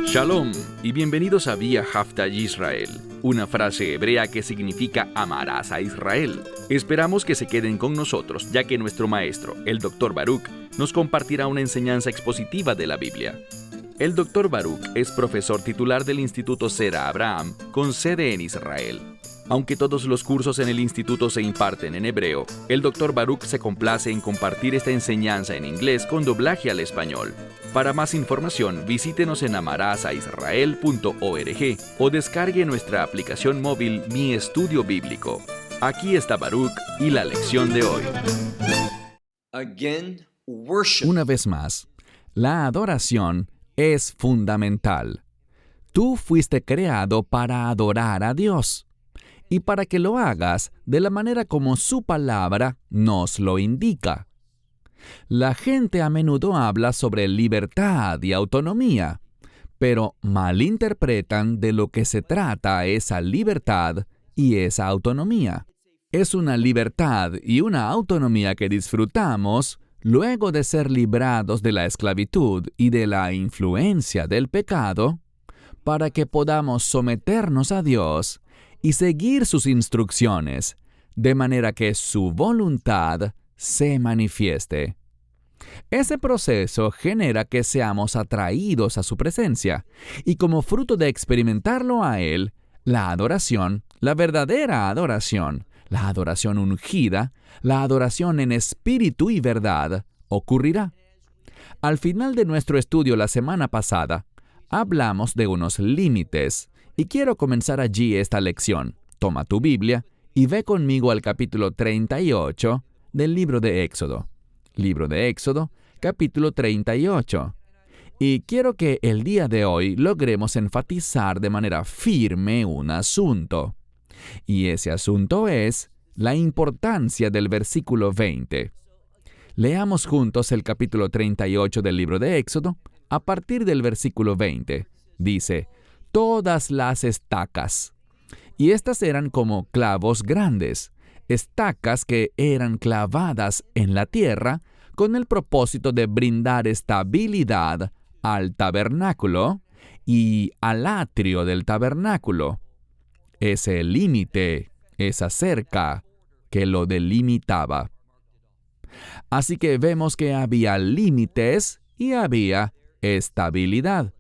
Shalom y bienvenidos a Vía Haftaj Israel, una frase hebrea que significa amarás a Israel. Esperamos que se queden con nosotros, ya que nuestro maestro, el Dr. Baruch, nos compartirá una enseñanza expositiva de la Biblia. El Dr. Baruch es profesor titular del Instituto Zera Abraham, con sede en Israel. Aunque todos los cursos en el instituto se imparten en hebreo, el Dr. Baruch se complace en compartir esta enseñanza en inglés con doblaje al español. Para más información, visítenos en amarasaisrael.org o descargue nuestra aplicación móvil Mi Estudio Bíblico. Aquí está Baruch y la lección de hoy. Una vez más, la adoración es fundamental. Tú fuiste creado para adorar a Dios y para que lo hagas de la manera como su palabra nos lo indica. La gente a menudo habla sobre libertad y autonomía, pero malinterpretan de lo que se trata esa libertad y esa autonomía. Es una libertad y una autonomía que disfrutamos luego de ser librados de la esclavitud y de la influencia del pecado, para que podamos someternos a Dios y seguir sus instrucciones, de manera que su voluntad se manifieste. Ese proceso genera que seamos atraídos a su presencia, y como fruto de experimentarlo a Él, la adoración, la verdadera adoración, la adoración ungida, la adoración en espíritu y verdad, ocurrirá. Al final de nuestro estudio la semana pasada, hablamos de unos límites, y quiero comenzar allí esta lección. Toma tu Biblia y ve conmigo al capítulo 38 del libro de Éxodo. Libro de Éxodo, capítulo 38. Y quiero que el día de hoy logremos enfatizar de manera firme un asunto. Y ese asunto es la importancia del versículo 20. Leamos juntos el capítulo 38 del libro de Éxodo, a partir del versículo 20. Dice, todas las estacas. Y estas eran como clavos grandes, estacas que eran clavadas en la tierra con el propósito de brindar estabilidad al tabernáculo y al atrio del tabernáculo. Ese límite, esa cerca que lo delimitaba. Así que vemos que había límites y había estabilidad.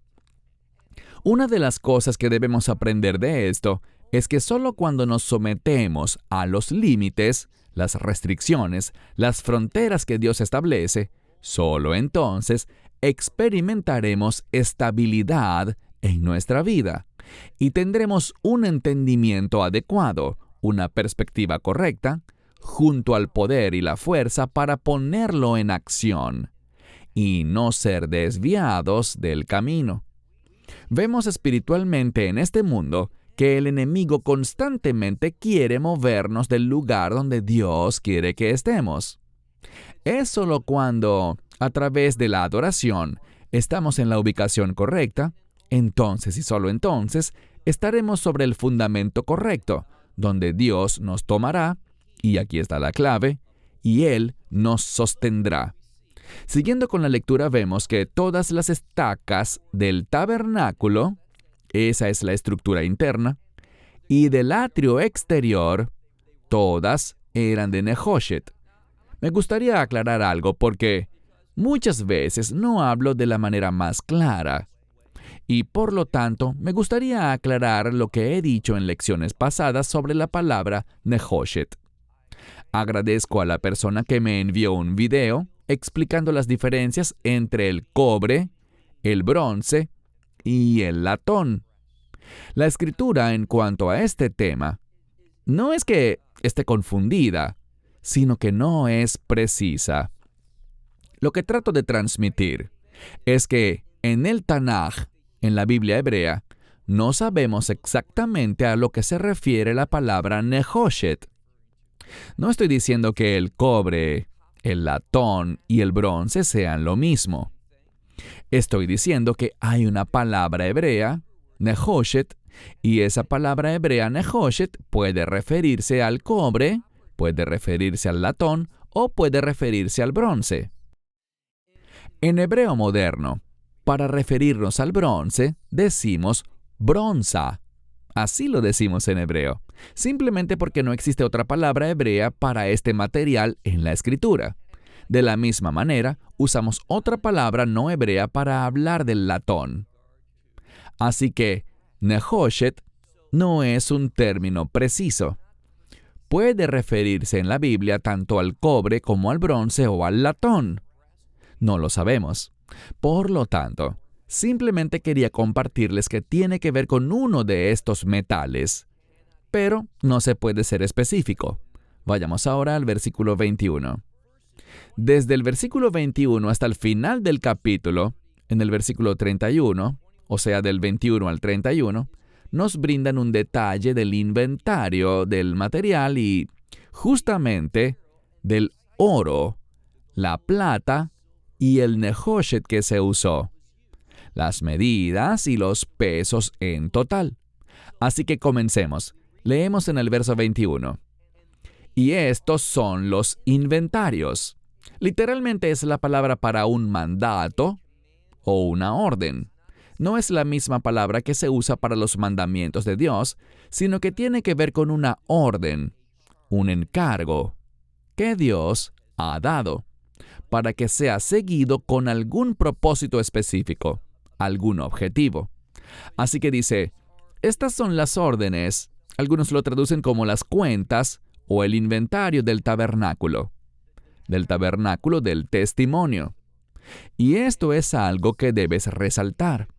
Una de las cosas que debemos aprender de esto es que solo cuando nos sometemos a los límites, las restricciones, las fronteras que Dios establece, solo entonces experimentaremos estabilidad en nuestra vida y tendremos un entendimiento adecuado, una perspectiva correcta, junto al poder y la fuerza para ponerlo en acción y no ser desviados del camino. Vemos espiritualmente en este mundo que el enemigo constantemente quiere movernos del lugar donde Dios quiere que estemos. Es solo cuando, a través de la adoración, estamos en la ubicación correcta, entonces y solo entonces, estaremos sobre el fundamento correcto, donde Dios nos tomará, y aquí está la clave, y Él nos sostendrá. Siguiendo con la lectura vemos que todas las estacas del tabernáculo, esa es la estructura interna, y del atrio exterior, todas eran de Nehoshet. Me gustaría aclarar algo porque muchas veces no hablo de la manera más clara, y por lo tanto me gustaría aclarar lo que he dicho en lecciones pasadas sobre la palabra Nehoshet. Agradezco a la persona que me envió un video explicando las diferencias entre el cobre, el bronce y el latón. La escritura en cuanto a este tema no es que esté confundida, sino que no es precisa. Lo que trato de transmitir es que en el Tanaj, en la Biblia hebrea, no sabemos exactamente a lo que se refiere la palabra Nehoshet. No estoy diciendo que el cobre, el latón y el bronce sean lo mismo. Estoy diciendo que hay una palabra hebrea, Nehoshet, y esa palabra hebrea Nehoshet puede referirse al cobre, puede referirse al latón o puede referirse al bronce. En hebreo moderno, para referirnos al bronce, decimos bronza. Así lo decimos en hebreo, simplemente porque no existe otra palabra hebrea para este material en la escritura. De la misma manera, usamos otra palabra no hebrea para hablar del latón. Así que, nehoshet no es un término preciso. Puede referirse en la Biblia tanto al cobre como al bronce o al latón. No lo sabemos. Por lo tanto, simplemente quería compartirles que tiene que ver con uno de estos metales, pero no se puede ser específico. Vayamos ahora al versículo 21. Desde el versículo 21 hasta el final del capítulo, en el versículo 31, o sea, del 21 al 31, nos brindan un detalle del inventario del material y, justamente, del oro, la plata y el nehoshet que se usó, las medidas y los pesos en total. Así que comencemos. Leemos en el verso 21. Y estos son los inventarios. Literalmente es la palabra para un mandato o una orden. No es la misma palabra que se usa para los mandamientos de Dios, sino que tiene que ver con una orden, un encargo, que Dios ha dado, para que sea seguido con algún propósito específico, algún objetivo. Así que dice, estas son las órdenes, algunos lo traducen como las cuentas o el inventario del tabernáculo del testimonio. Y esto es algo que debes resaltar,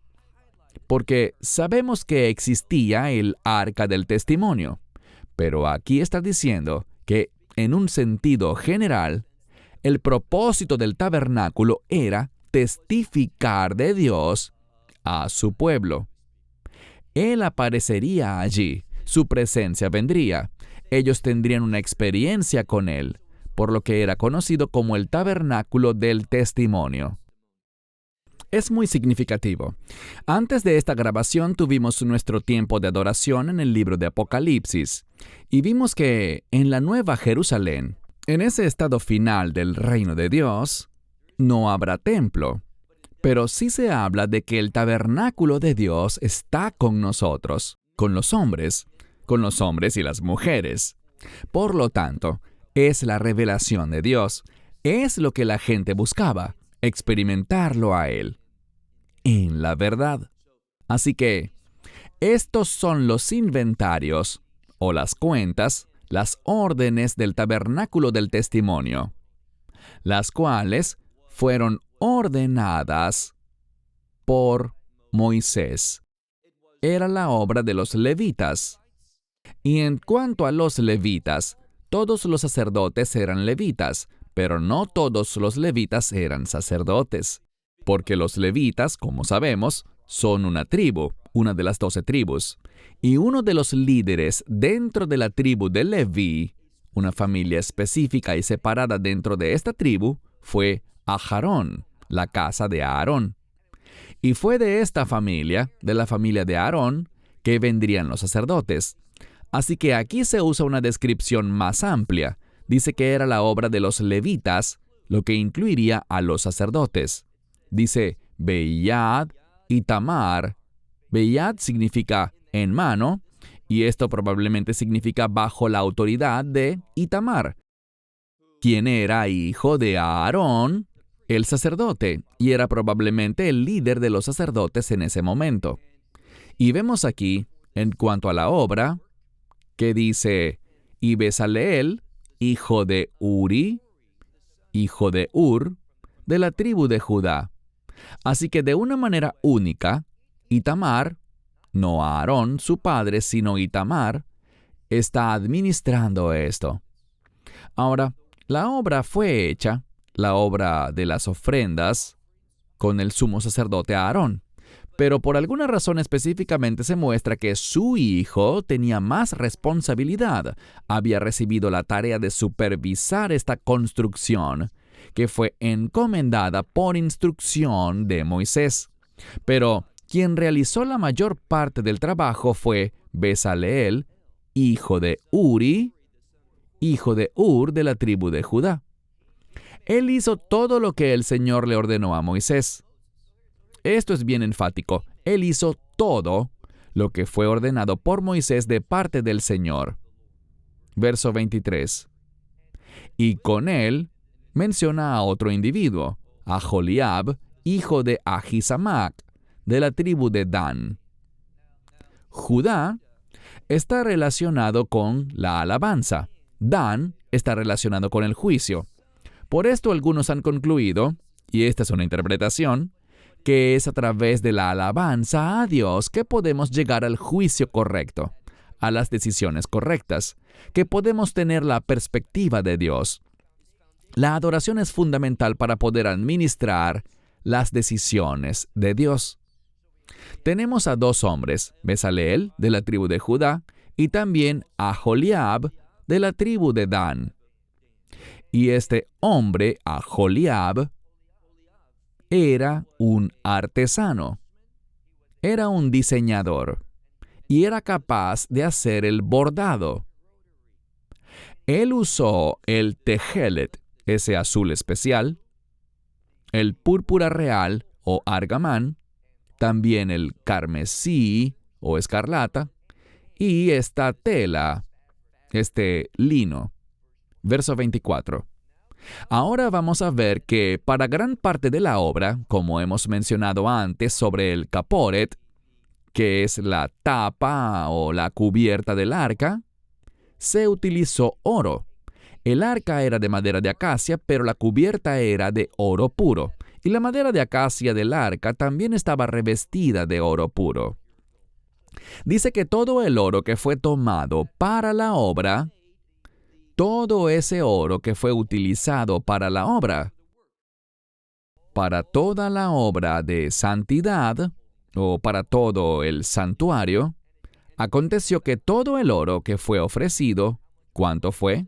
porque sabemos que existía el arca del testimonio, pero aquí está diciendo que, en un sentido general, el propósito del tabernáculo era testificar de Dios a su pueblo. Él aparecería allí, su presencia vendría, ellos tendrían una experiencia con Él, por lo que era conocido como el tabernáculo del testimonio. Es muy significativo. Antes de esta grabación tuvimos nuestro tiempo de adoración en el libro de Apocalipsis, y vimos que en la Nueva Jerusalén, en ese estado final del reino de Dios, no habrá templo, pero sí se habla de que el tabernáculo de Dios está con nosotros, con los hombres y las mujeres. Por lo tanto, es la revelación de Dios, es lo que la gente buscaba, experimentarlo a Él, en la verdad. Así que, estos son los inventarios, o las cuentas, las órdenes del tabernáculo del testimonio, las cuales fueron ordenadas por Moisés. Era la obra de los levitas. Y en cuanto a los levitas, todos los sacerdotes eran levitas, pero no todos los levitas eran sacerdotes, porque los levitas, como sabemos, son una tribu, una de las 12 tribus, y uno de los líderes dentro de la tribu de Leví, una familia específica y separada dentro de esta tribu, fue Aarón, la casa de Aarón. Y fue de esta familia, de la familia de Aarón, que vendrían los sacerdotes. Así que aquí se usa una descripción más amplia. Dice que era la obra de los levitas, lo que incluiría a los sacerdotes. Dice Beyad y Tamar. Beyad significa en mano, y esto probablemente significa bajo la autoridad de Itamar, quien era hijo de Aarón, el sacerdote, y era probablemente el líder de los sacerdotes en ese momento. Y vemos aquí, en cuanto a la obra, que dice, y Bezaleel, hijo de Uri, hijo de Ur, de la tribu de Judá. Así que de una manera única, Itamar, no Aarón, su padre, sino Itamar, está administrando esto. Ahora, la obra fue hecha, la obra de las ofrendas, con el sumo sacerdote Aarón. Pero por alguna razón específicamente se muestra que su hijo tenía más responsabilidad. Había recibido la tarea de supervisar esta construcción, que fue encomendada por instrucción de Moisés. Pero quien realizó la mayor parte del trabajo fue Bezaleel, hijo de Uri, hijo de Ur de la tribu de Judá. Él hizo todo lo que el Señor le ordenó a Moisés. Esto es bien enfático. Él hizo todo lo que fue ordenado por Moisés de parte del Señor. Verso 23. Y con él menciona a otro individuo, a Joliab, hijo de Ahisamac, de la tribu de Dan. Judá está relacionado con la alabanza. Dan está relacionado con el juicio. Por esto algunos han concluido, y esta es una interpretación, que es a través de la alabanza a Dios que podemos llegar al juicio correcto, a las decisiones correctas, que podemos tener la perspectiva de Dios. La adoración es fundamental para poder administrar las decisiones de Dios. Tenemos a dos hombres, Bezaleel, de la tribu de Judá, y también a Joliab, de la tribu de Dan. Y este hombre, a Joliab, era un artesano, era un diseñador, y era capaz de hacer el bordado. Él usó el tejelet, ese azul especial, el púrpura real o argamán, también el carmesí o escarlata, y esta tela, este lino. Verso 24. Ahora vamos a ver que para gran parte de la obra, como hemos mencionado antes sobre el caporet, que es la tapa o la cubierta del arca, se utilizó oro. El arca era de madera de acacia, pero la cubierta era de oro puro, y la madera de acacia del arca también estaba revestida de oro puro. Dice que todo el oro que fue tomado para la obra, todo ese oro que fue utilizado para la obra, para toda la obra de santidad, o para todo el santuario, aconteció que todo el oro que fue ofrecido, ¿cuánto fue?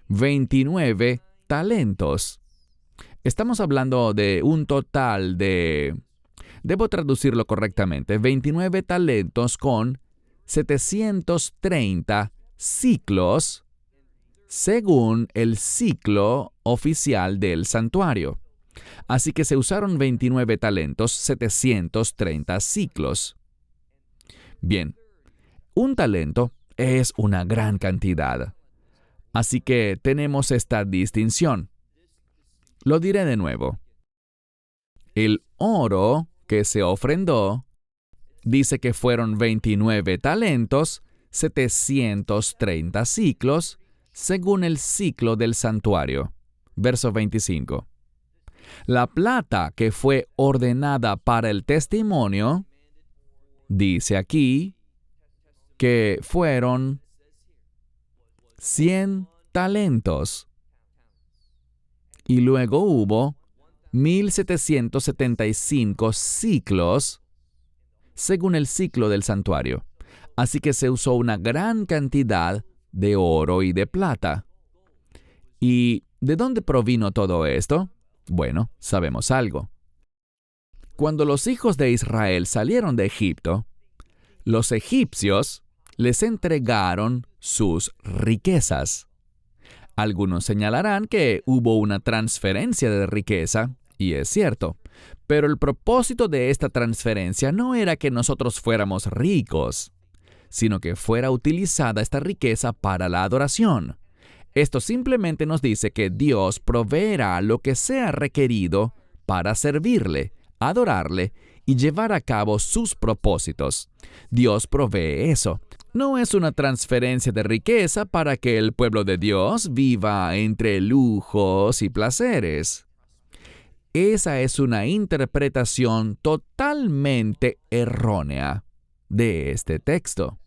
29 talentos. Estamos hablando de un total de, debo traducirlo correctamente, 29 talentos con 730 ciclos, según el ciclo oficial del santuario. Así que se usaron 29 talentos, 730 ciclos. Bien, un talento es una gran cantidad. Así que tenemos esta distinción. Lo diré de nuevo. El oro que se ofrendó dice que fueron 29 talentos, 730 ciclos, según el ciclo del santuario. Verso 25. La plata que fue ordenada para el testimonio, dice aquí, que fueron 100 talentos. Y luego hubo 1775 ciclos, según el ciclo del santuario. Así que se usó una gran cantidad de oro y de plata. ¿Y de dónde provino todo esto? Bueno, sabemos algo. Cuando los hijos de Israel salieron de Egipto, los egipcios les entregaron sus riquezas. Algunos señalarán que hubo una transferencia de riqueza, y es cierto, pero el propósito de esta transferencia no era que nosotros fuéramos ricos, sino que fuera utilizada esta riqueza para la adoración. Esto simplemente nos dice que Dios proveerá lo que sea requerido para servirle, adorarle y llevar a cabo sus propósitos. Dios provee eso. No es una transferencia de riqueza para que el pueblo de Dios viva entre lujos y placeres. Esa es una interpretación totalmente errónea de este texto.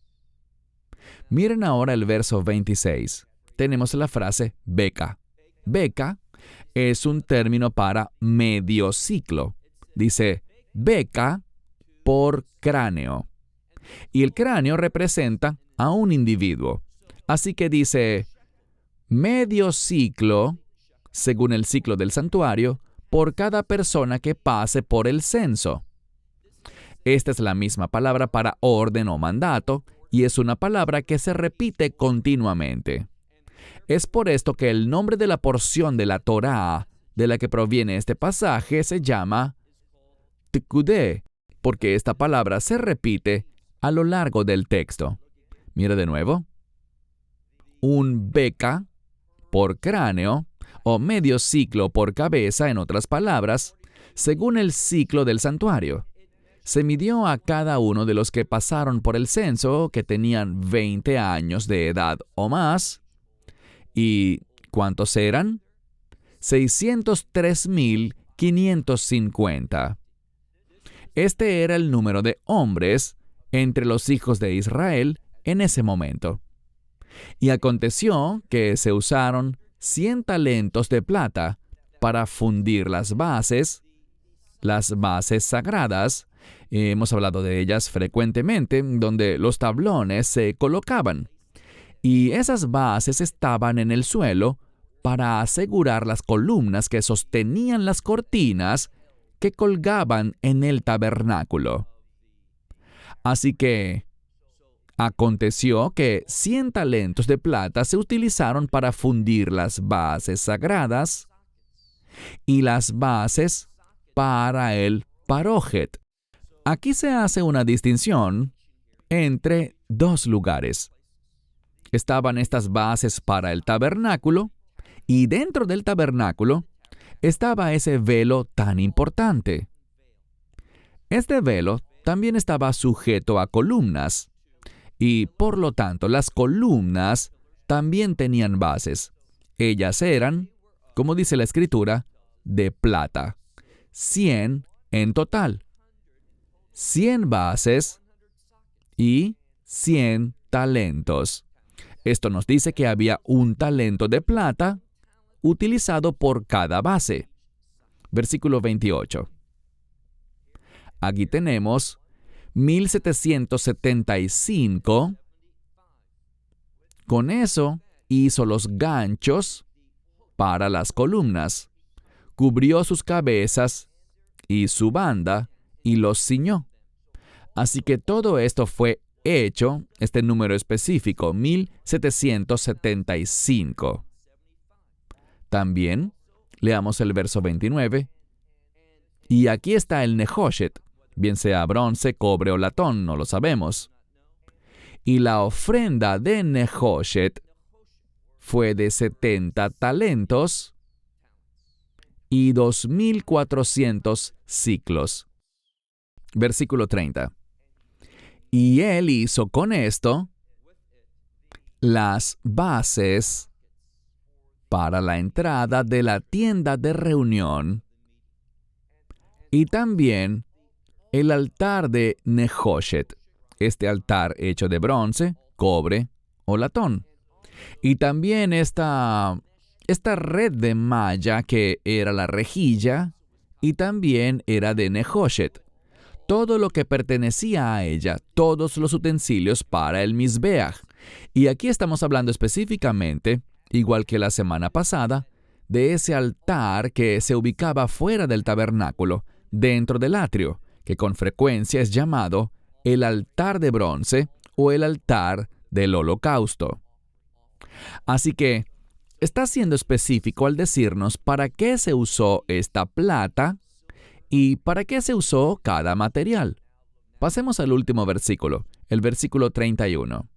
Miren ahora el verso 26. Tenemos la frase beca. Beca es un término para medio ciclo. Dice beca por cráneo. Y el cráneo representa a un individuo. Así que dice medio ciclo, según el ciclo del santuario, por cada persona que pase por el censo. Esta es la misma palabra para orden o mandato, y es una palabra que se repite continuamente. Es por esto que el nombre de la porción de la Torá de la que proviene este pasaje se llama Tkudé, porque esta palabra se repite a lo largo del texto. Mira de nuevo. Un beca por cráneo, o medio ciclo por cabeza, en otras palabras, según el ciclo del santuario. Se midió a cada uno de los que pasaron por el censo, que tenían 20 años de edad o más. ¿Y cuántos eran? 603,550. Este era el número de hombres entre los hijos de Israel en ese momento. Y aconteció que se usaron 100 talentos de plata para fundir las bases sagradas. Hemos hablado de ellas frecuentemente, donde los tablones se colocaban. Y esas bases estaban en el suelo para asegurar las columnas que sostenían las cortinas que colgaban en el tabernáculo. Así que aconteció que 100 talentos de plata se utilizaron para fundir las bases sagradas y las bases para el parójet. Aquí se hace una distinción entre dos lugares. Estaban estas bases para el tabernáculo, y dentro del tabernáculo estaba ese velo tan importante. Este velo también estaba sujeto a columnas, y por lo tanto las columnas también tenían bases. Ellas eran, como dice la Escritura, de plata. 100 en total. 100 bases y 100 talentos. Esto nos dice que había un talento de plata utilizado por cada base. Versículo 28. Aquí tenemos 1775. Con eso hizo los ganchos para las columnas, cubrió sus cabezas y su banda y los ciñó. Así que todo esto fue hecho, este número específico, 1775. También leamos el verso 29. Y aquí está el Nehoshet, bien sea bronce, cobre o latón, no lo sabemos. Y la ofrenda de Nehoshet fue de 70 talentos y 2,400 siclos. Versículo 30. Y él hizo con esto las bases para la entrada de la tienda de reunión y también el altar de Nehoshet, este altar hecho de bronce, cobre o latón. Y también esta red de malla que era la rejilla y también era de Nehoshet. Todo lo que pertenecía a ella, todos los utensilios para el Mizbeach. Y aquí estamos hablando específicamente, igual que la semana pasada, de ese altar que se ubicaba fuera del tabernáculo, dentro del atrio, que con frecuencia es llamado el altar de bronce o el altar del holocausto. Así que está siendo específico al decirnos para qué se usó esta plata y para qué se usó cada material. Pasemos al último versículo, el versículo 31.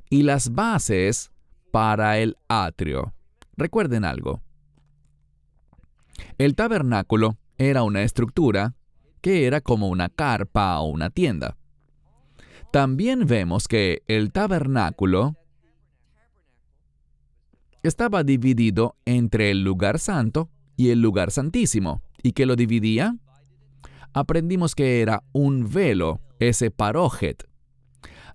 Y las bases para el atrio. Recuerden algo. El tabernáculo era una estructura que era como una carpa o una tienda. También vemos que el tabernáculo estaba dividido entre el lugar santo y el lugar santísimo. ¿Y qué lo dividía? Aprendimos que era un velo, ese parójet.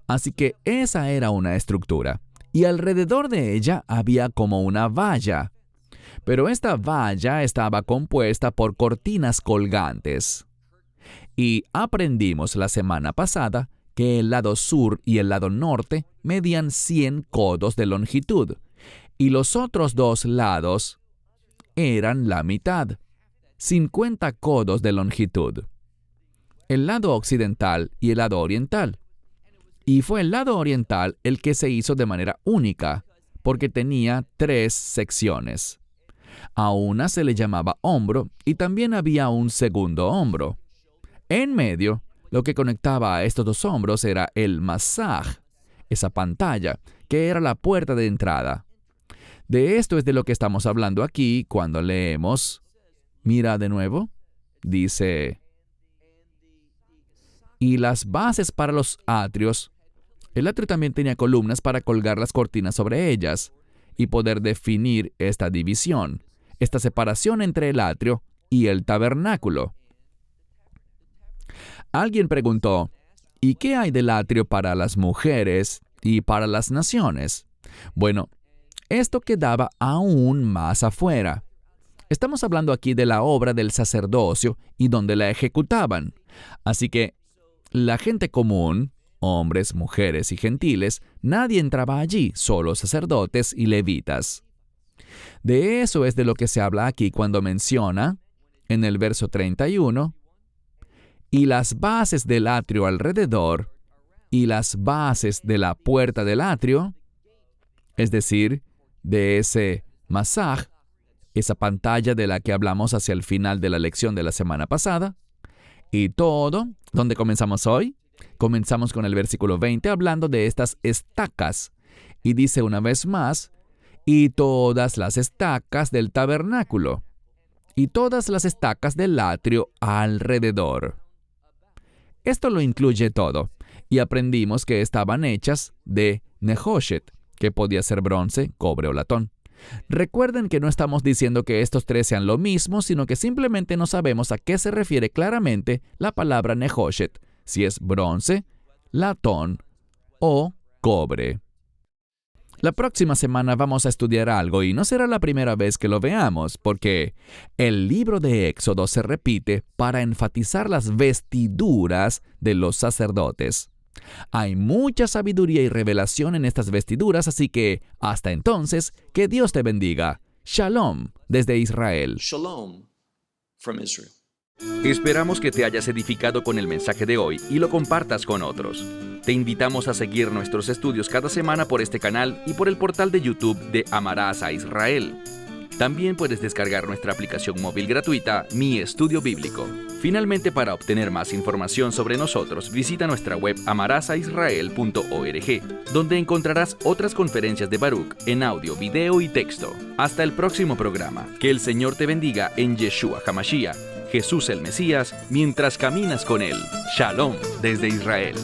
Así que esa era una estructura. Y alrededor de ella había como una valla. Pero esta valla estaba compuesta por cortinas colgantes. Y aprendimos la semana pasada que el lado sur y el lado norte medían 100 codos de longitud. Y los otros dos lados eran la mitad, 50 codos de longitud. El lado occidental y el lado oriental. Y fue el lado oriental el que se hizo de manera única, porque tenía 3 secciones. A una se le llamaba hombro y también había un segundo hombro. En medio, lo que conectaba a estos 2 hombros era el masaj, esa pantalla, que era la puerta de entrada. De esto es de lo que estamos hablando aquí cuando leemos. Mira de nuevo. Dice, y las bases para los atrios. El atrio también tenía columnas para colgar las cortinas sobre ellas y poder definir esta división, esta separación entre el atrio y el tabernáculo. Alguien preguntó, ¿y qué hay del atrio para las mujeres y para las naciones? Bueno, esto quedaba aún más afuera. Estamos hablando aquí de la obra del sacerdocio y donde la ejecutaban. Así que la gente común, hombres, mujeres y gentiles, nadie entraba allí, solo sacerdotes y levitas. De eso es de lo que se habla aquí cuando menciona, en el verso 31, y las bases del atrio alrededor, y las bases de la puerta del atrio, es decir, de ese masaj, esa pantalla de la que hablamos hacia el final de la lección de la semana pasada, y todo. ¿Dónde comenzamos hoy? Comenzamos con el versículo 20 hablando de estas estacas, y dice una vez más, y todas las estacas del tabernáculo, y todas las estacas del atrio alrededor. Esto lo incluye todo, y aprendimos que estaban hechas de nehoshet, que podía ser bronce, cobre o latón. Recuerden que no estamos diciendo que estos 3 sean lo mismo, sino que simplemente no sabemos a qué se refiere claramente la palabra nehoshet, si es bronce, latón o cobre. La próxima semana vamos a estudiar algo y no será la primera vez que lo veamos, porque el libro de Éxodo se repite para enfatizar las vestiduras de los sacerdotes. Hay mucha sabiduría y revelación en estas vestiduras, así que, hasta entonces, que Dios te bendiga. Shalom, desde Israel. Shalom from Israel. Esperamos que te hayas edificado con el mensaje de hoy y lo compartas con otros. Te invitamos a seguir nuestros estudios cada semana por este canal y por el portal de YouTube de Amarás a Israel. También puedes descargar nuestra aplicación móvil gratuita, Mi Estudio Bíblico. Finalmente, para obtener más información sobre nosotros, visita nuestra web amarasaisrael.org, donde encontrarás otras conferencias de Baruch en audio, video y texto. Hasta el próximo programa. Que el Señor te bendiga en Yeshua HaMashiach, Jesús el Mesías, mientras caminas con Él. Shalom desde Israel.